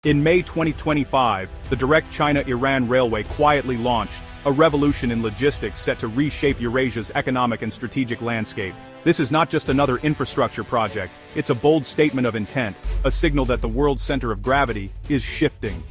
In May 2025, the direct China-Iran railway quietly launched, a revolution in logistics set to reshape Eurasia's economic and strategic landscape. This is not just another infrastructure project, it's a bold statement of intent, a signal that the world's center of gravity is shifting.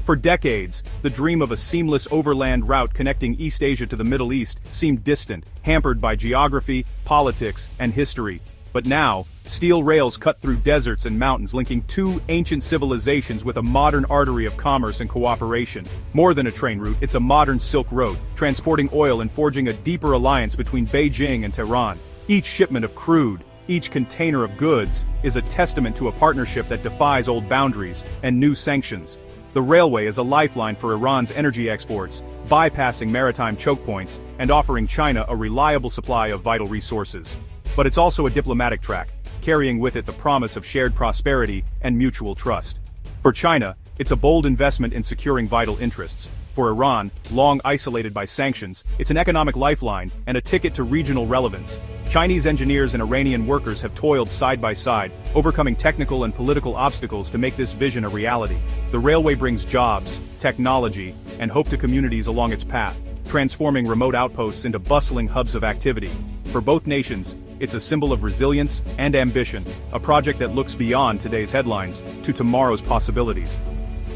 For decades, the dream of a seamless overland route connecting East Asia to the Middle East seemed distant, hampered by geography, politics, and history. But now, steel rails cut through deserts and mountains, linking two ancient civilizations with a modern artery of commerce and cooperation. More than a train route, it's a modern Silk Road, transporting oil and forging a deeper alliance between Beijing and Tehran. Each shipment of crude, each container of goods, is a testament to a partnership that defies old boundaries and new sanctions. The railway is a lifeline for Iran's energy exports, bypassing maritime chokepoints and offering China a reliable supply of vital resources. But it's also a diplomatic track, carrying with it the promise of shared prosperity and mutual trust. For China, it's a bold investment in securing vital interests. For Iran, long isolated by sanctions, it's an economic lifeline and a ticket to regional relevance. Chinese engineers and Iranian workers have toiled side by side, overcoming technical and political obstacles to make this vision a reality. The railway brings jobs, technology, and hope to communities along its path, transforming remote outposts into bustling hubs of activity. For both nations, it's a symbol of resilience and ambition, a project that looks beyond today's headlines to tomorrow's possibilities.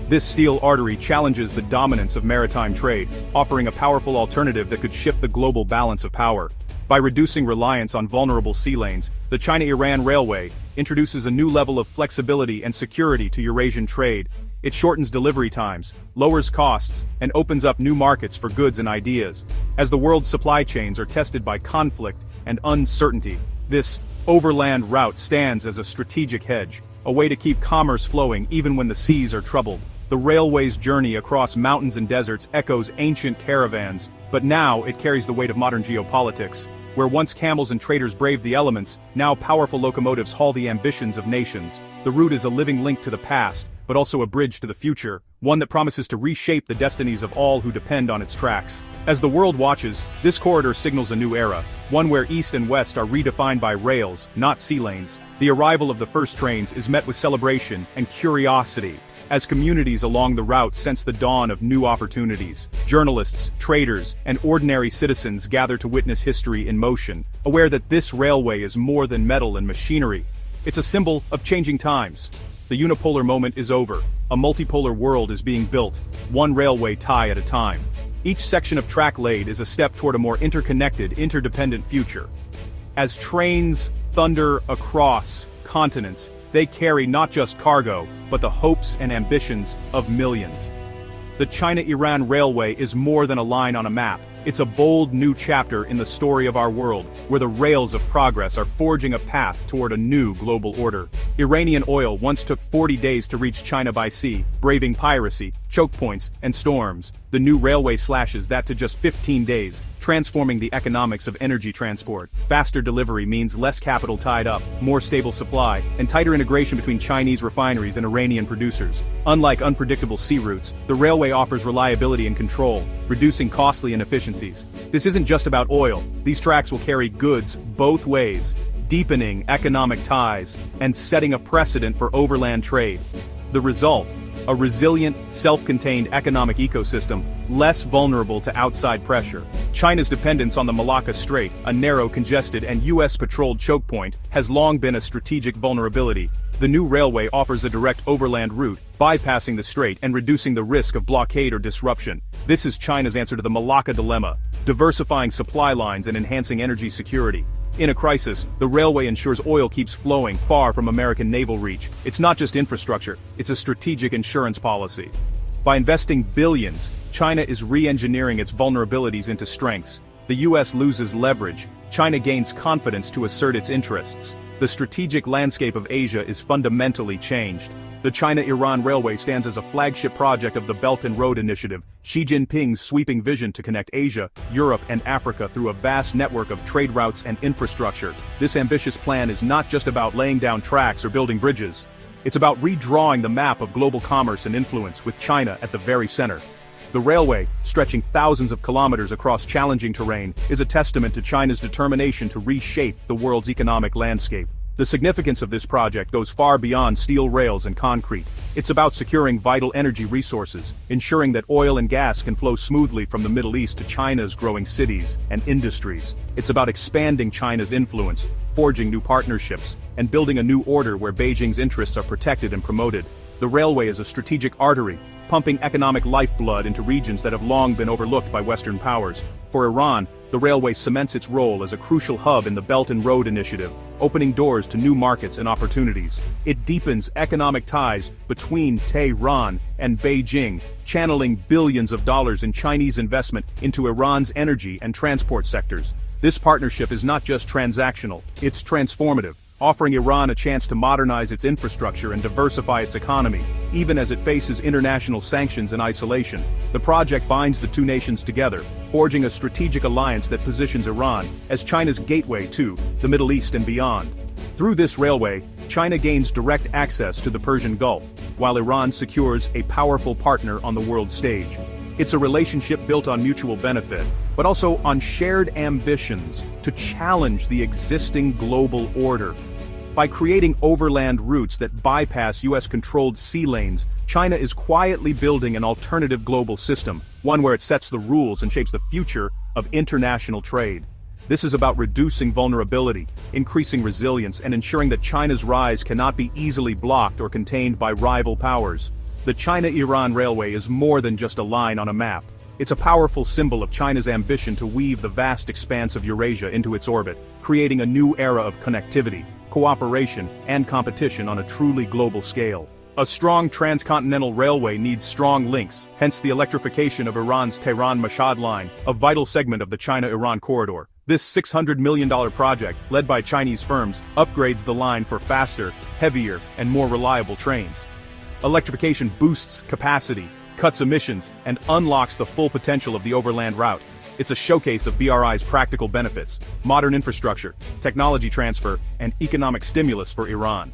This steel artery challenges the dominance of maritime trade, offering a powerful alternative that could shift the global balance of power. By reducing reliance on vulnerable sea lanes, the China-Iran Railway introduces a new level of flexibility and security to Eurasian trade. It shortens delivery times, lowers costs, and opens up new markets for goods and ideas. As the world's supply chains are tested by conflict and uncertainty, this overland route stands as a strategic hedge, a way to keep commerce flowing even when the seas are troubled. The railway's journey across mountains and deserts echoes ancient caravans, but now it carries the weight of modern geopolitics. Where once camels and traders braved the elements, now powerful locomotives haul the ambitions of nations. The route is a living link to the past, but also a bridge to the future, one that promises to reshape the destinies of all who depend on its tracks. As the world watches, this corridor signals a new era, one where East and West are redefined by rails, not sea lanes. The arrival of the first trains is met with celebration and curiosity, as communities along the route sense the dawn of new opportunities. Journalists, traders, and ordinary citizens gather to witness history in motion, aware that this railway is more than metal and machinery. It's a symbol of changing times. The unipolar moment is over. A multipolar world is being built, one railway tie at a time. Each section of track laid is a step toward a more interconnected, interdependent future. As trains thunder across continents, they carry not just cargo, but the hopes and ambitions of millions. The China-Iran Railway is more than a line on a map. It's a bold new chapter in the story of our world, where the rails of progress are forging a path toward a new global order. Iranian oil once took 40 days to reach China by sea, braving piracy, chokepoints, and storms. The new railway slashes that to just 15 days, transforming the economics of energy transport. Faster delivery means less capital tied up, more stable supply, and tighter integration between Chinese refineries and Iranian producers. Unlike unpredictable sea routes, the railway offers reliability and control, reducing costly inefficiencies. This isn't just about oil. These tracks will carry goods both ways, deepening economic ties and setting a precedent for overland trade. The result: a resilient, self-contained economic ecosystem, less vulnerable to outside pressure. China's dependence on the Malacca Strait, a narrow, congested, and US-patrolled choke point, has long been a strategic vulnerability. The new railway offers a direct overland route, bypassing the strait and reducing the risk of blockade or disruption. This is China's answer to the Malacca dilemma, diversifying supply lines and enhancing energy security. In a crisis, the railway ensures oil keeps flowing far from American naval reach. It's not just infrastructure, it's a strategic insurance policy. By investing billions, China is re-engineering its vulnerabilities into strengths. The US loses leverage, China gains confidence to assert its interests. The strategic landscape of Asia is fundamentally changed. The China-Iran Railway stands as a flagship project of the Belt and Road Initiative, Xi Jinping's sweeping vision to connect Asia, Europe, and Africa through a vast network of trade routes and infrastructure. This ambitious plan is not just about laying down tracks or building bridges. It's about redrawing the map of global commerce and influence, with China at the very center. The railway, stretching thousands of kilometers across challenging terrain, is a testament to China's determination to reshape the world's economic landscape. The significance of this project goes far beyond steel rails and concrete. It's about securing vital energy resources, ensuring that oil and gas can flow smoothly from the Middle East to China's growing cities and industries. It's about expanding China's influence, forging new partnerships, and building a new order where Beijing's interests are protected and promoted. The railway is a strategic artery, pumping economic lifeblood into regions that have long been overlooked by Western powers. For Iran, the railway cements its role as a crucial hub in the Belt and Road Initiative, opening doors to new markets and opportunities. It deepens economic ties between Tehran and Beijing, channeling billions of dollars in Chinese investment into Iran's energy and transport sectors. This partnership is not just transactional, it's transformative, offering Iran a chance to modernize its infrastructure and diversify its economy, even as it faces international sanctions and isolation. The project binds the two nations together, forging a strategic alliance that positions Iran as China's gateway to the Middle East and beyond. Through this railway, China gains direct access to the Persian Gulf, while Iran secures a powerful partner on the world stage. It's a relationship built on mutual benefit, but also on shared ambitions to challenge the existing global order. By creating overland routes that bypass US-controlled sea lanes, China is quietly building an alternative global system, one where it sets the rules and shapes the future of international trade. This is about reducing vulnerability, increasing resilience, and ensuring that China's rise cannot be easily blocked or contained by rival powers. The China-Iran Railway is more than just a line on a map. It's a powerful symbol of China's ambition to weave the vast expanse of Eurasia into its orbit, creating a new era of connectivity, cooperation, and competition on a truly global scale. A strong transcontinental railway needs strong links, hence the electrification of Iran's Tehran-Mashhad line, a vital segment of the China-Iran corridor. This $600 million project, led by Chinese firms, upgrades the line for faster, heavier, and more reliable trains. Electrification boosts capacity, cuts emissions, and unlocks the full potential of the overland route. It's a showcase of BRI's practical benefits, modern infrastructure, technology transfer, and economic stimulus for Iran.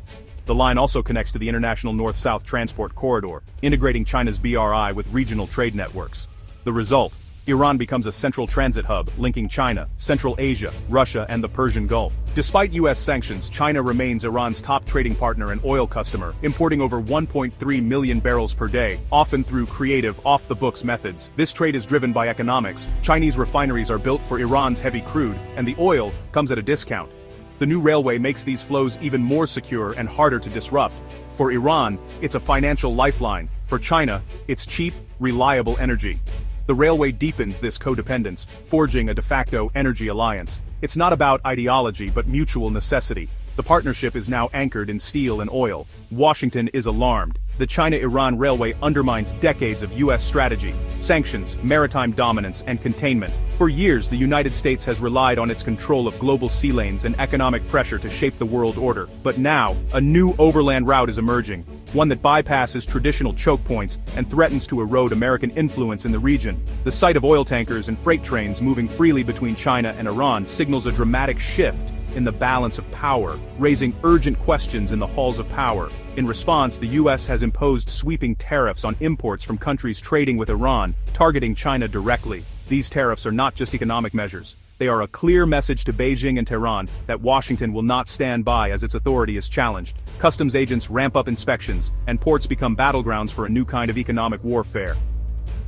The line also connects to the international north-south transport corridor, integrating China's BRI with regional trade networks. The result: Iran becomes a central transit hub linking China, Central Asia, Russia, and the Persian Gulf. Despite US sanctions, China remains Iran's top trading partner and oil customer, importing over 1.3 million barrels per day, often through creative, off-the-books methods. This trade is driven by economics. Chinese refineries are built for Iran's heavy crude, and the oil comes at a discount. The new railway makes these flows even more secure and harder to disrupt. For Iran, it's a financial lifeline. For China, it's cheap, reliable energy. The railway deepens this codependence, forging a de facto energy alliance. It's not about ideology but mutual necessity. The partnership is now anchored in steel and oil. Washington is alarmed. The China-Iran Railway undermines decades of US strategy, sanctions, maritime dominance, and containment. For years, the United States has relied on its control of global sea lanes and economic pressure to shape the world order. But now, a new overland route is emerging, one that bypasses traditional choke points and threatens to erode American influence in the region. The sight of oil tankers and freight trains moving freely between China and Iran signals a dramatic shift in the balance of power, raising urgent questions in the halls of power. In response, the US has imposed sweeping tariffs on imports from countries trading with Iran, targeting China directly. These tariffs are not just economic measures. They are a clear message to Beijing and Tehran that Washington will not stand by as its authority is challenged. Customs agents ramp up inspections, and ports become battlegrounds for a new kind of economic warfare.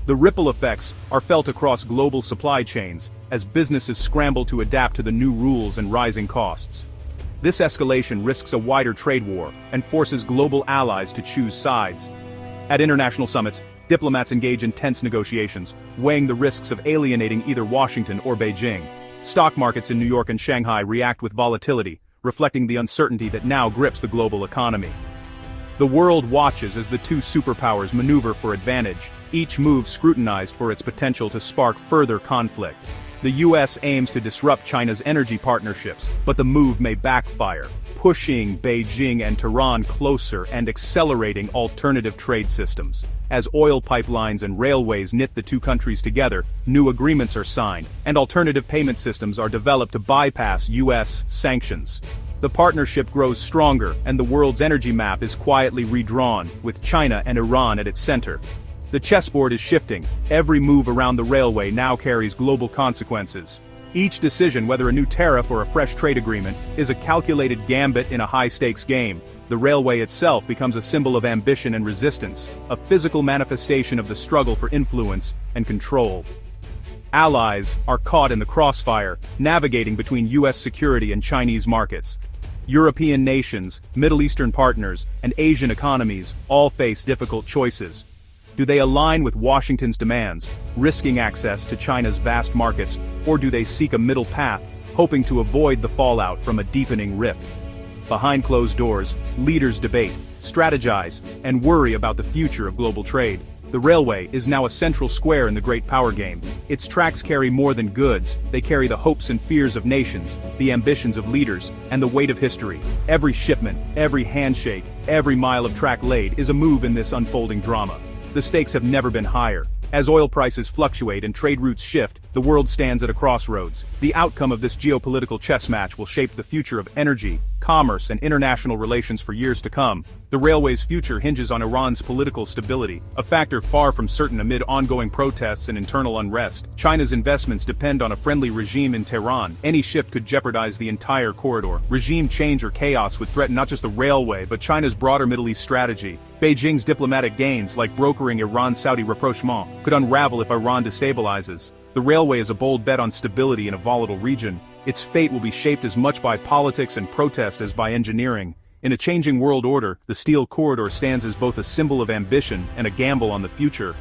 The ripple effects are felt across global supply chains, as businesses scramble to adapt to the new rules and rising costs. This escalation risks a wider trade war and forces global allies to choose sides. At international summits, diplomats engage in tense negotiations, weighing the risks of alienating either Washington or Beijing. Stock markets in New York and Shanghai react with volatility, reflecting the uncertainty that now grips the global economy. The world watches as the two superpowers maneuver for advantage, each move scrutinized for its potential to spark further conflict. The US aims to disrupt China's energy partnerships, but the move may backfire, pushing Beijing and Tehran closer and accelerating alternative trade systems. As oil pipelines and railways knit the two countries together, new agreements are signed, and alternative payment systems are developed to bypass US sanctions. The partnership grows stronger, and the world's energy map is quietly redrawn, with China and Iran at its center. The chessboard is shifting. Every move around the railway now carries global consequences. Each decision, whether a new tariff or a fresh trade agreement, is a calculated gambit in a high-stakes game. The railway itself becomes a symbol of ambition and resistance, a physical manifestation of the struggle for influence and control. Allies are caught in the crossfire, navigating between US security and Chinese markets. European nations, Middle Eastern partners, and Asian economies all face difficult choices. Do they align with Washington's demands, risking access to China's vast markets, or do they seek a middle path, hoping to avoid the fallout from a deepening rift? Behind closed doors, leaders debate, strategize, and worry about the future of global trade. The railway is now a central square in the great power game. Its tracks carry more than goods, they carry the hopes and fears of nations, the ambitions of leaders, and the weight of history. Every shipment, every handshake, every mile of track laid is a move in this unfolding drama. The stakes have never been higher. As oil prices fluctuate and trade routes shift, the world stands at a crossroads. The outcome of this geopolitical chess match will shape the future of energy, commerce, and international relations for years to come. The railway's future hinges on Iran's political stability, a factor far from certain amid ongoing protests and internal unrest. China's investments depend on a friendly regime in Tehran. Any shift could jeopardize the entire corridor. Regime change or chaos would threaten not just the railway but China's broader Middle East strategy. Beijing's diplomatic gains, like brokering Iran-Saudi rapprochement, could unravel if Iran destabilizes. The railway is a bold bet on stability in a volatile region. Its fate will be shaped as much by politics and protest as by engineering. In a changing world order, the steel corridor stands as both a symbol of ambition and a gamble on the future.